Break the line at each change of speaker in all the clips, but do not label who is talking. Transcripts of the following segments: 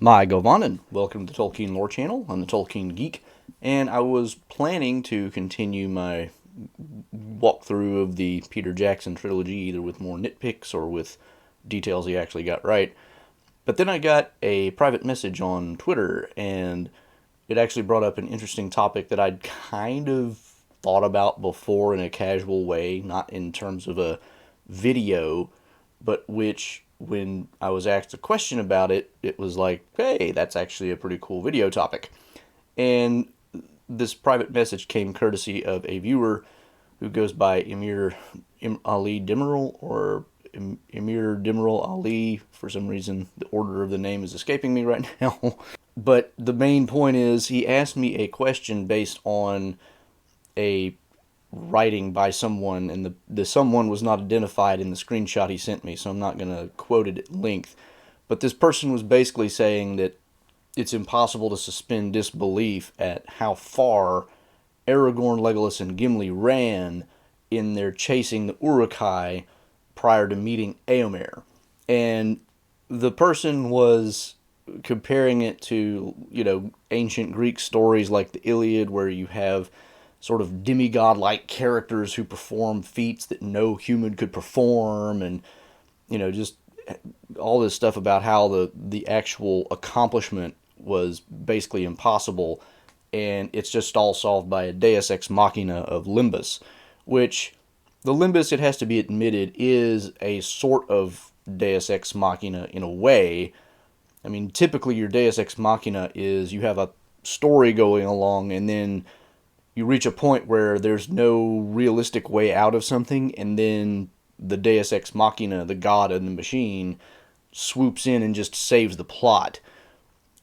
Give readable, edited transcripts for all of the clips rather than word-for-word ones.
My Govan, and welcome to the Tolkien Lore Channel. I'm the Tolkien Geek, and I was planning to continue my walkthrough of the Peter Jackson trilogy, either with more nitpicks or with details he actually got right. But then I got a private message on Twitter, and it actually brought up an interesting topic that I'd kind of thought about before in a casual way, not in terms of a video, but which, when I was asked a question about it, it was like, hey, that's actually a pretty cool video topic. And this private message came courtesy of a viewer who goes by Ali Demirel, or Emir Demirel Ali. For some reason, the order of the name is escaping me right now. But the main point is, he asked me a question based on a writing by someone, and the someone was not identified in the screenshot he sent me, so I'm not going to quote it at length. But this person was basically saying that it's impossible to suspend disbelief at how far Aragorn, Legolas, and Gimli ran in their chasing the Uruk-hai prior to meeting Eomer. And the person was comparing it to, ancient Greek stories like the Iliad, where you have sort of demigod-like characters who perform feats that no human could perform, and just all this stuff about how the actual accomplishment was basically impossible, and it's just all solved by a deus ex machina of Limbus, which the Limbus, it has to be admitted, is a sort of deus ex machina in a way. I mean, typically your deus ex machina is you have a story going along, and then you reach a point where there's no realistic way out of something, and then the deus ex machina, the god of the machine, swoops in and just saves the plot.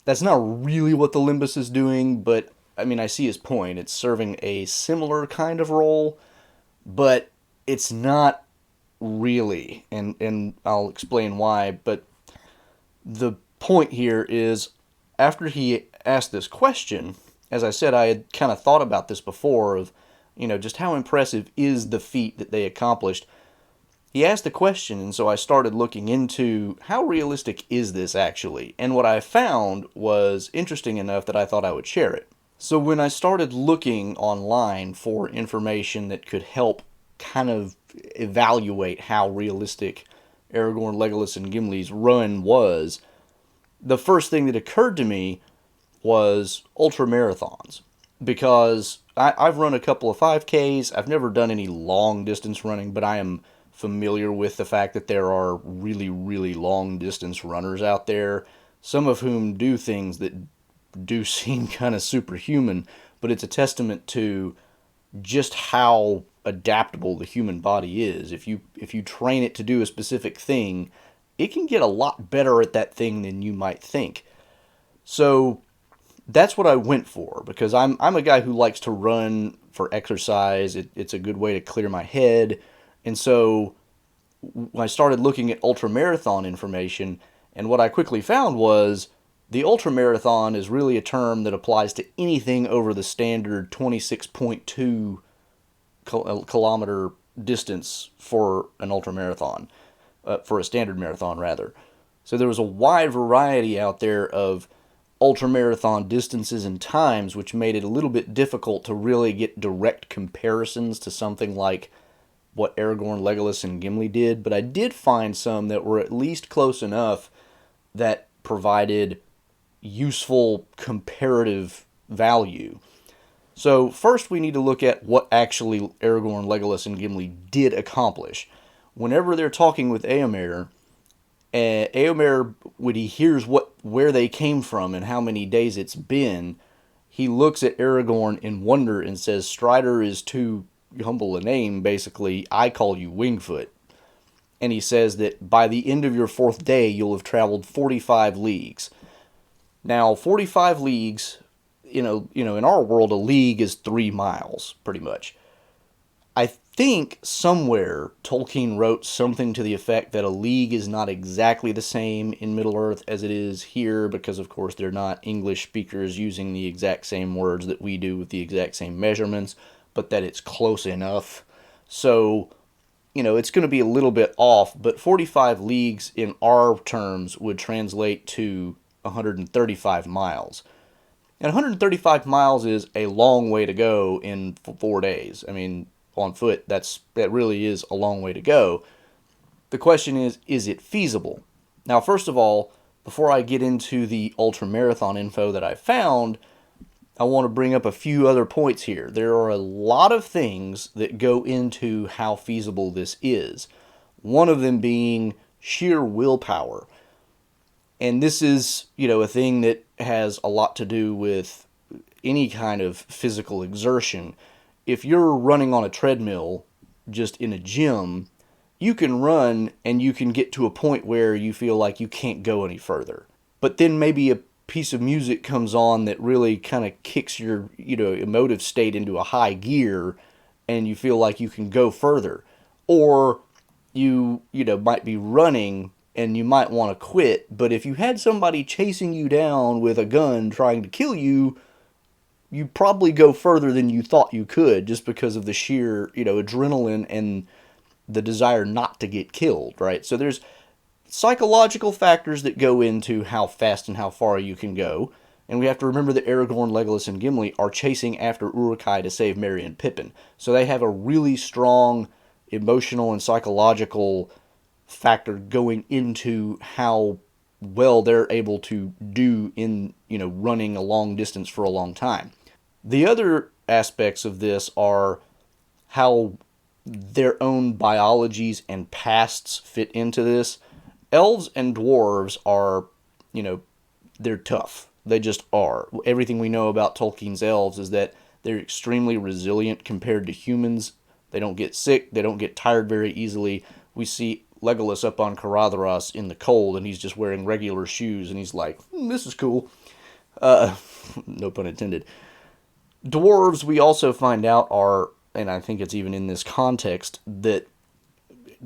That's not really what the Limbus is doing, but I mean, I see his point. It's serving a similar kind of role, but it's not really, and I'll explain why. But the point here is, after he asked this question, as I said, I had kind of thought about this before, of, just how impressive is the feat that they accomplished. He asked the question, and so I started looking into how realistic is this actually. And what I found was interesting enough that I thought I would share it. So when I started looking online for information that could help kind of evaluate how realistic Aragorn, Legolas, and Gimli's run was, the first thing that occurred to me was ultramarathons, because I've run a couple of 5Ks. I've never done any long distance running, but I am familiar with the fact that there are really, really long distance runners out there, some of whom do things that do seem kind of superhuman, but it's a testament to just how adaptable the human body is. If you train it to do a specific thing, it can get a lot better at that thing than you might think. So that's what I went for, because I'm a guy who likes to run for exercise. It's a good way to clear my head. And so I started looking at ultramarathon information, and what I quickly found was the ultramarathon is really a term that applies to anything over the standard 26.2 kilometer distance for an ultramarathon, for a standard marathon rather. So there was a wide variety out there of ultramarathon distances and times, which made it a little bit difficult to really get direct comparisons to something like what Aragorn, Legolas, and Gimli did. But I did find some that were at least close enough that provided useful comparative value. So first we need to look at what actually Aragorn, Legolas, and Gimli did accomplish. Whenever they're talking with Eomer, Eomer, when he hears where they came from and how many days it's been, he looks at Aragorn in wonder and says, "Strider is too humble a name, basically. I call you Wingfoot." And he says that by the end of your fourth day, you'll have traveled 45 leagues. Now, 45 leagues, in our world, a league is 3 miles, pretty much. I think somewhere Tolkien wrote something to the effect that a league is not exactly the same in Middle-earth as it is here, because of course they're not English speakers using the exact same words that we do with the exact same measurements, but that it's close enough. So, it's going to be a little bit off, but 45 leagues in our terms would translate to 135 miles. And 135 miles is a long way to go in 4 days. I mean, on foot, that really is a long way to go. The question is it feasible? Now, first of all, before I get into the ultramarathon info that I found, I want to bring up a few other points here. There are a lot of things that go into how feasible this is. One of them being sheer willpower. And this is, a thing that has a lot to do with any kind of physical exertion. If you're running on a treadmill just in a gym, you can run and you can get to a point where you feel like you can't go any further. But then maybe a piece of music comes on that really kind of kicks your, emotive state into a high gear and you feel like you can go further. Or you might be running and you might want to quit, but if you had somebody chasing you down with a gun trying to kill you, you probably go further than you thought you could just because of the sheer, adrenaline and the desire not to get killed, right? So there's psychological factors that go into how fast and how far you can go. And we have to remember that Aragorn, Legolas, and Gimli are chasing after Uruk-hai to save Merry and Pippin. So they have a really strong emotional and psychological factor going into how well they're able to do in, running a long distance for a long time. The other aspects of this are how their own biologies and pasts fit into this. Elves and dwarves are, they're tough. They just are. Everything we know about Tolkien's elves is that they're extremely resilient compared to humans. They don't get sick. They don't get tired very easily. We see Legolas up on Caradhras in the cold, and he's just wearing regular shoes, and he's like, this is cool. No pun intended. Dwarves, we also find out, are, and I think it's even in this context, that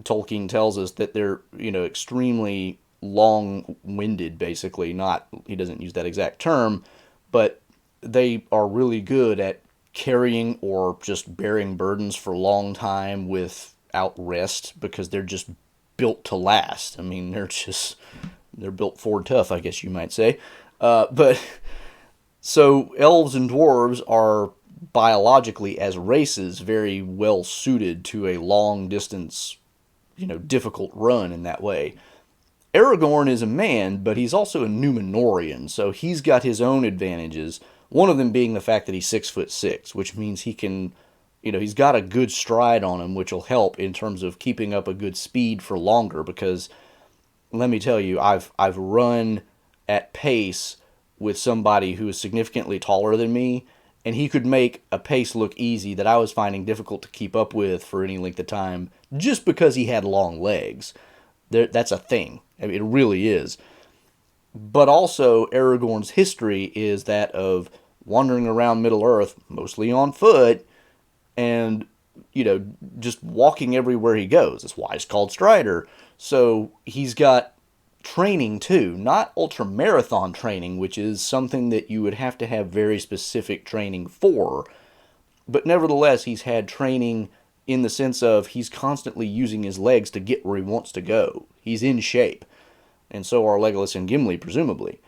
Tolkien tells us that they're, extremely long-winded, basically. Not, he doesn't use that exact term, but they are really good at carrying or just bearing burdens for a long time without rest because they're just built to last. I mean, they're built Ford tough, I guess you might say. But so elves and dwarves are biologically, as races, very well suited to a long distance, difficult run in that way. Aragorn is a man, but he's also a Númenórean, so he's got his own advantages. One of them being the fact that he's 6'6", which means he can, he's got a good stride on him, which will help in terms of keeping up a good speed for longer. Because let me tell you, I've run at pace with somebody who is significantly taller than me, and he could make a pace look easy that I was finding difficult to keep up with for any length of time, just because he had long legs. That's a thing. I mean, it really is. But also, Aragorn's history is that of wandering around Middle-earth, mostly on foot, and, just walking everywhere he goes. That's why he's called Strider. So he's got training, too. Not ultramarathon training, which is something that you would have to have very specific training for. But nevertheless, he's had training in the sense of he's constantly using his legs to get where he wants to go. He's in shape. And so are Legolas and Gimli, presumably.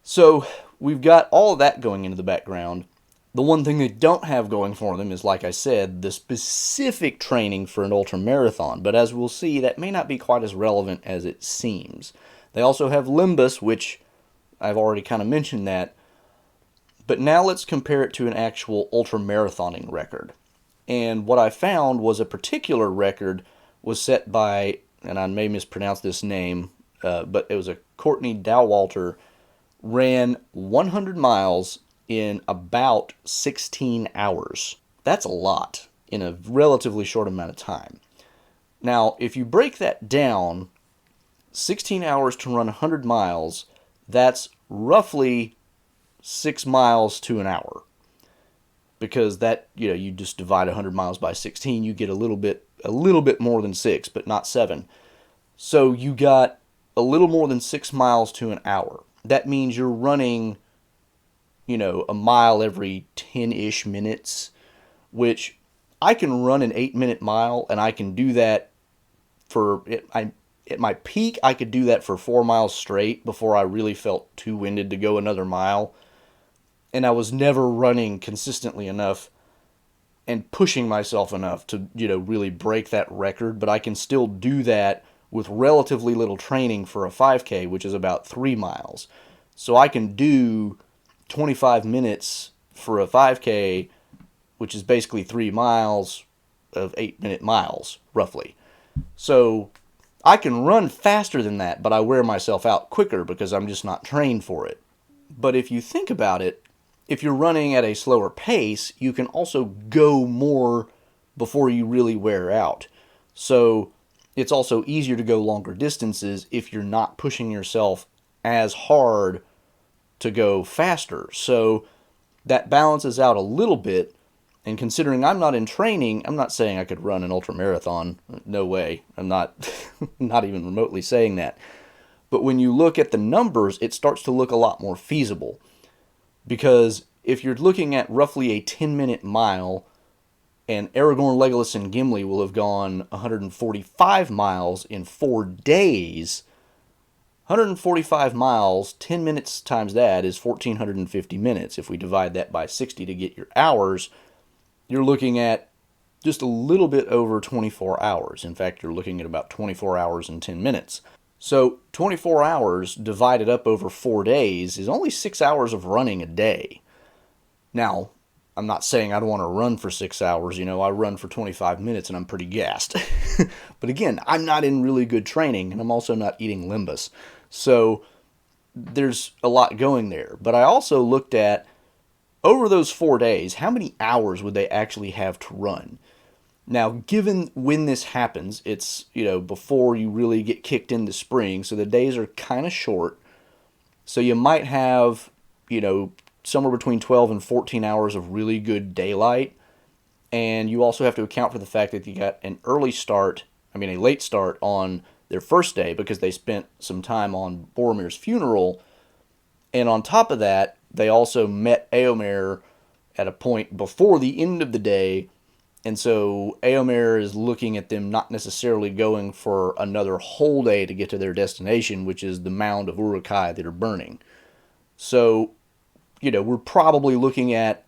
So we've got all of that going into the background. The one thing they don't have going for them is, like I said, the specific training for an ultramarathon. But as we'll see, that may not be quite as relevant as it seems. They also have Limbus, which I've already kind of mentioned that. But now let's compare it to an actual ultramarathoning record. And what I found was a particular record was set by, and I may mispronounce this name, but it was a Courtney Dowalter, ran 100 miles in about 16 hours. That's a lot in a relatively short amount of time. Now, if you break that down, 16 hours to run 100 miles, that's roughly 6 miles to an hour. Because that, you just divide 100 miles by 16, you get a little bit more than 6, but not 7. So you got a little more than 6 miles to an hour. That means you're running, a mile every 10-ish minutes, which I can run an 8-minute mile, and I can do that for, at my peak, I could do that for 4 miles straight before I really felt too winded to go another mile. And I was never running consistently enough and pushing myself enough to, really break that record. But I can still do that with relatively little training for a 5K, which is about 3 miles. So I can do 25 minutes for a 5K, which is basically 3 miles of 8-minute miles, roughly. So I can run faster than that, but I wear myself out quicker because I'm just not trained for it. But if you think about it, if you're running at a slower pace, you can also go more before you really wear out. So it's also easier to go longer distances if you're not pushing yourself as hard to go faster. So that balances out a little bit. And considering I'm not in training, I'm not saying I could run an ultramarathon. No way. I'm not not even remotely saying that. But when you look at the numbers, it starts to look a lot more feasible. Because if you're looking at roughly a 10-minute mile, and Aragorn, Legolas, and Gimli will have gone 145 miles in 4 days, 145 miles, 10 minutes times that is 1,450 minutes. If we divide that by 60 to get your hours, you're looking at just a little bit over 24 hours. In fact, you're looking at about 24 hours and 10 minutes. So 24 hours divided up over 4 days is only 6 hours of running a day. Now, I'm not saying I'd want to run for 6 hours. I run for 25 minutes and I'm pretty gassed. But again, I'm not in really good training and I'm also not eating limbus. So there's a lot going there. But I also looked at, over those 4 days, how many hours would they actually have to run? Now, given when this happens, it's, before you really get kicked into spring, so the days are kind of short. So you might have, somewhere between 12 and 14 hours of really good daylight. And you also have to account for the fact that you got a late start on their first day because they spent some time on Boromir's funeral. And on top of that, they also met Eomer at a point before the end of the day. And so Eomer is looking at them not necessarily going for another whole day to get to their destination, which is the mound of Uruk-hai that are burning. So, we're probably looking at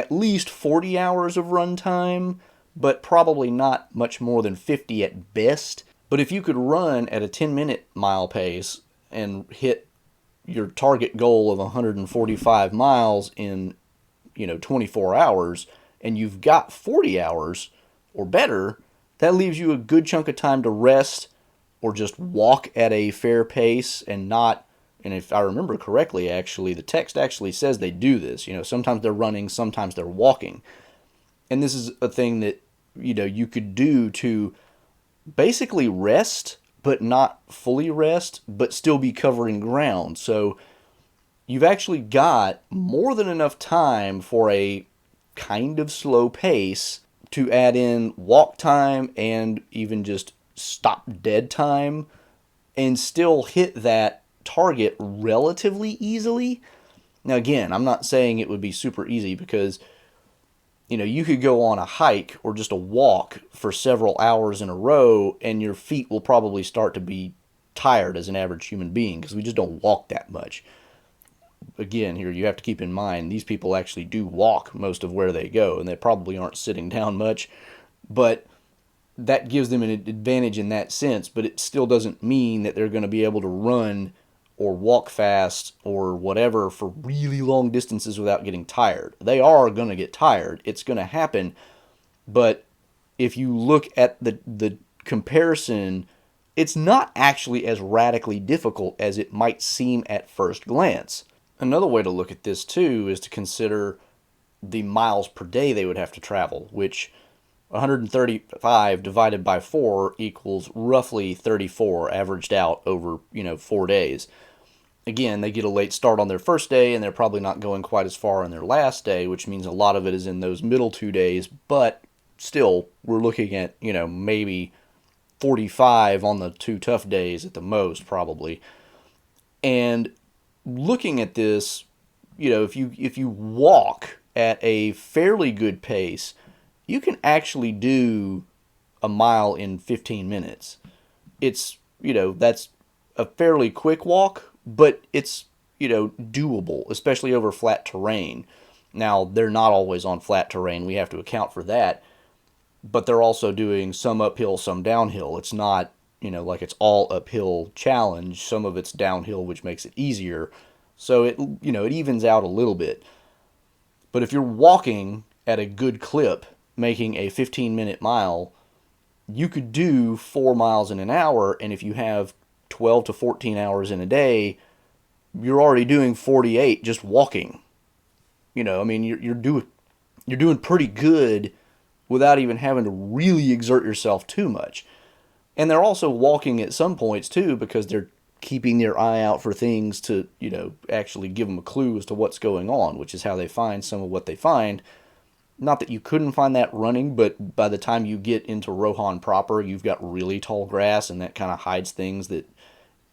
least 40 hours of run time, but probably not much more than 50 at best. But if you could run at a 10-minute mile pace and hit your target goal of 145 miles in, 24 hours, and you've got 40 hours or better, that leaves you a good chunk of time to rest or just walk at a fair pace and not, and if I remember correctly, actually, the text actually says they do this. Sometimes they're running, sometimes they're walking. And this is a thing that, you could do to basically rest, but not fully rest, but still be covering ground. So you've actually got more than enough time for a kind of slow pace to add in walk time and even just stop dead time and still hit that target relatively easily. Now again, I'm not saying it would be super easy because you could go on a hike or just a walk for several hours in a row and your feet will probably start to be tired as an average human being because we just don't walk that much. Again, here you have to keep in mind these people actually do walk most of where they go and they probably aren't sitting down much, but that gives them an advantage in that sense, but it still doesn't mean that they're going to be able to run or walk fast or whatever for really long distances without getting tired. They are going to get tired. It's going to happen. But if you look at the comparison, it's not actually as radically difficult as it might seem at first glance. Another way to look at this too is to consider the miles per day they would have to travel, which 135 divided by 4 equals roughly 34 averaged out over, 4 days. Again, they get a late start on their first day and they're probably not going quite as far on their last day, which means a lot of it is in those middle 2 days, but still we're looking at, maybe 45 on the 2 tough days at the most probably. And looking at this, if you walk at a fairly good pace, you can actually do a mile in 15 minutes. It's that's a fairly quick walk, but it's, doable, especially over flat terrain. Now, they're not always on flat terrain. We have to account for that, but they're also doing some uphill, some downhill. It's not, like it's all uphill challenge. Some of it's downhill, which makes it easier. So it evens out a little bit. But if you're walking at a good clip, making a 15-minute mile, you could do 4 miles in an hour, and if you have 12 to 14 hours in a day, you're already doing 48 just walking. I mean, you're doing pretty good without even having to really exert yourself too much. And they're also walking at some points too because they're keeping their eye out for things to, actually give them a clue as to what's going on, which is how they find some of what they find. Not that you couldn't find that running, but by the time you get into Rohan proper, you've got really tall grass, and that kind of hides things that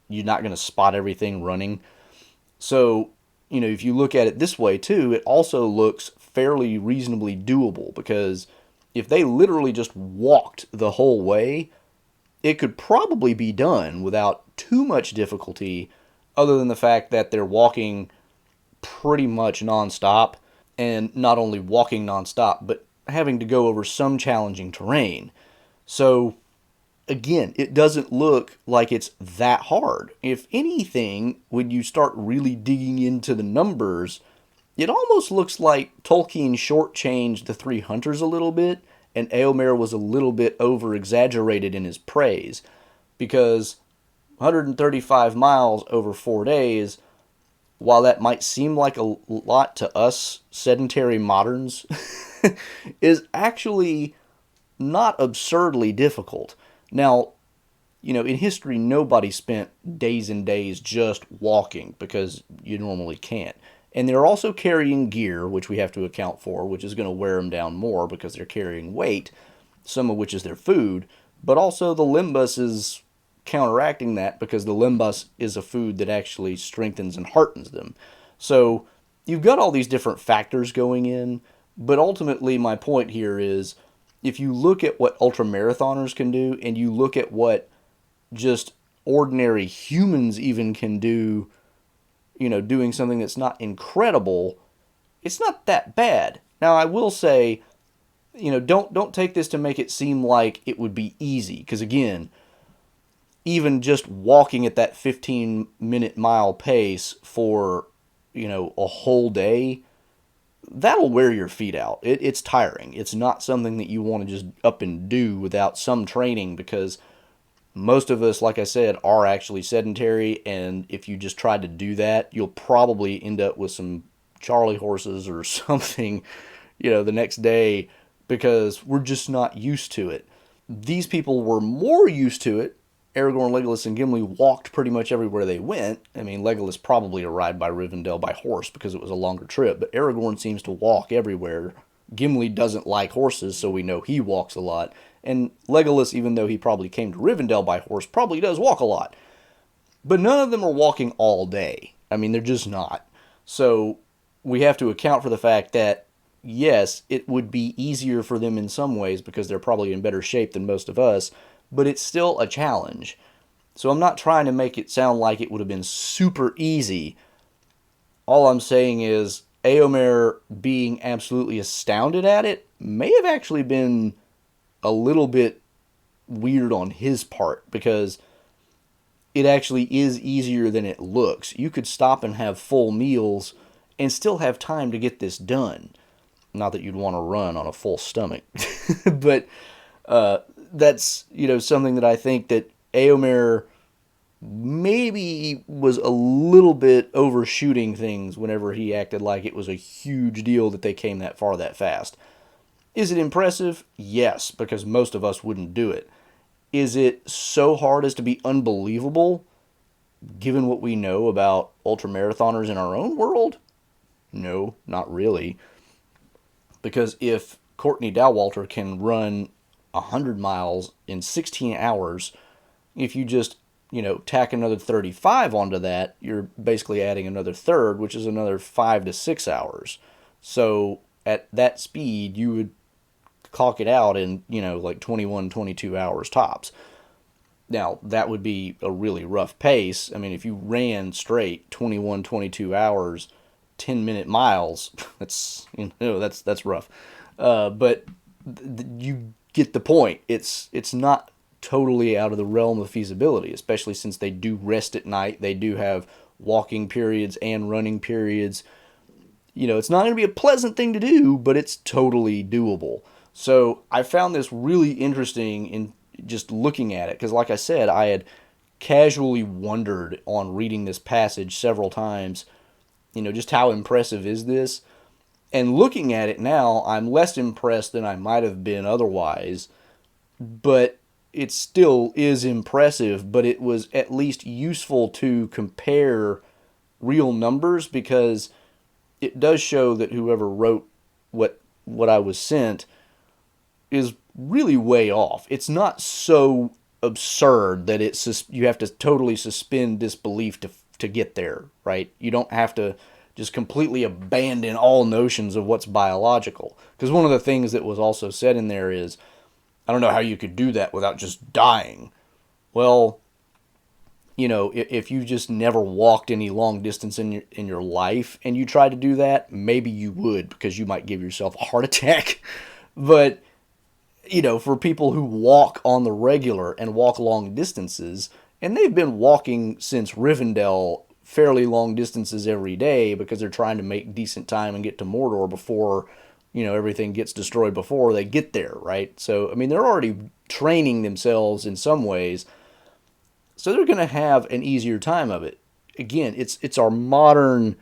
you're not going to spot everything running. So, if you look at it this way too, it also looks fairly reasonably doable because if they literally just walked the whole way, it could probably be done without too much difficulty, other than the fact that they're walking pretty much nonstop, and not only walking nonstop, but having to go over some challenging terrain. So, again, it doesn't look like it's that hard. If anything, when you start really digging into the numbers, it almost looks like Tolkien shortchanged the Three Hunters a little bit, and Eomer was a little bit over exaggerated in his praise, because 135 miles over 4 days, while that might seem like a lot to us sedentary moderns, is actually not absurdly difficult. Now, in history, nobody spent days and days just walking because you normally can't. And they're also carrying gear, which we have to account for, which is going to wear them down more because they're carrying weight, some of which is their food. But also the limbus is counteracting that because the limbus is a food that actually strengthens and heartens them. So you've got all these different factors going in, but ultimately my point here is if you look at what ultramarathoners can do and you look at what just ordinary humans even can do, doing something that's not incredible, it's not that bad. Now, I will say, don't take this to make it seem like it would be easy, because again, even just walking at that 15-minute mile pace for, a whole day, that'll wear your feet out. It's tiring. It's not something that you want to just up and do without some training, because most of us, like I said, are actually sedentary, and if you just tried to do that, you'll probably end up with some Charlie horses or something, the next day, because we're just not used to it. These people were more used to it. Aragorn, Legolas, and Gimli walked pretty much everywhere they went. I mean, Legolas probably arrived by Rivendell by horse because it was a longer trip, but Aragorn seems to walk everywhere. Gimli doesn't like horses, so we know he walks a lot. And Legolas, even though he probably came to Rivendell by horse, probably does walk a lot. But none of them are walking all day. I mean, they're just not. So we have to account for the fact that, yes, it would be easier for them in some ways because they're probably in better shape than most of us, but it's still a challenge. So I'm not trying to make it sound like it would have been super easy. All I'm saying is Eomer being absolutely astounded at it may have actually been a little bit weird on his part, because it actually is easier than it looks. You could stop and have full meals and still have time to get this done. Not that you'd want to run on a full stomach, but that's something that I think that Eomer maybe was a little bit overshooting things whenever he acted like it was a huge deal that they came that far that fast. Is it impressive? Yes, because most of us wouldn't do it. Is it so hard as to be unbelievable, given what we know about ultramarathoners in our own world? No, not really. Because if Courtney Dowalter can run 100 miles in 16 hours, if you just, tack another 35 onto that, you're basically adding another third, which is another 5 to 6 hours. So at that speed, you would clock it out in, like 21, 22 hours tops. Now, that would be a really rough pace. I mean, if you ran straight 21, 22 hours, 10-minute miles, that's rough. But you get the point. It's not totally out of the realm of feasibility, especially since they do rest at night. They do have walking periods and running periods. It's not going to be a pleasant thing to do, but it's totally doable. So I found this really interesting in just looking at it because, like I said, I had casually wondered on reading this passage several times, just how impressive is this? And looking at it now, I'm less impressed than I might have been otherwise, but it still is impressive, but it was at least useful to compare real numbers because it does show that whoever wrote what I was sent is really way off. It's not so absurd that you have to totally suspend disbelief to get there, right? You don't have to just completely abandon all notions of what's biological. Because one of the things that was also said in there is, I don't know how you could do that without just dying. Well, if you just never walked any long distance in your life and you tried to do that, maybe you would because you might give yourself a heart attack. But for people who walk on the regular and walk long distances, and they've been walking since Rivendell fairly long distances every day because they're trying to make decent time and get to Mordor before, everything gets destroyed before they get there, right? So, I mean, they're already training themselves in some ways, so they're going to have an easier time of it. Again, it's our modern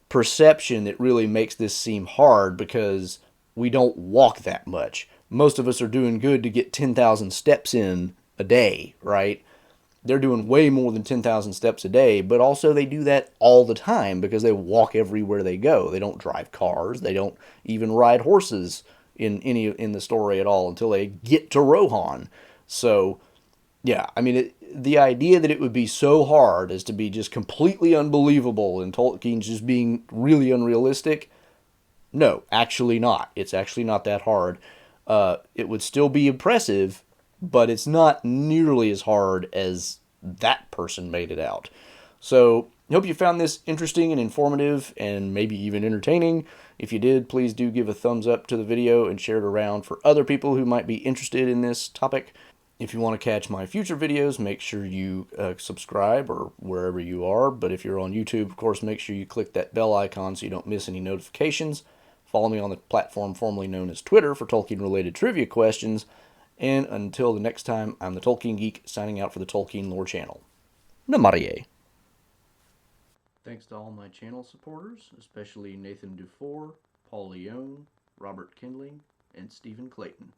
perception that really makes this seem hard because we don't walk that much. Most of us are doing good to get 10,000 steps in a day, right? They're doing way more than 10,000 steps a day, but also they do that all the time because they walk everywhere they go. They don't drive cars. They don't even ride horses in the story at all until they get to Rohan. So, yeah, I mean, the idea that it would be so hard as to be just completely unbelievable and Tolkien's just being really unrealistic, no, actually not. It's actually not that hard. It would still be impressive, but it's not nearly as hard as that person made it out. So, I hope you found this interesting and informative and maybe even entertaining. If you did, please do give a thumbs up to the video and share it around for other people who might be interested in this topic. If you want to catch my future videos, make sure you subscribe or wherever you are. But if you're on YouTube, of course, make sure you click that bell icon so you don't miss any notifications. Follow me on the platform formerly known as Twitter for Tolkien-related trivia questions. And until the next time, I'm the Tolkien Geek, signing out for the Tolkien Lore Channel. Namarie. Thanks to all my channel supporters, especially Nathan Dufour, Paul Leone, Robert Kindling, and Stephen Clayton.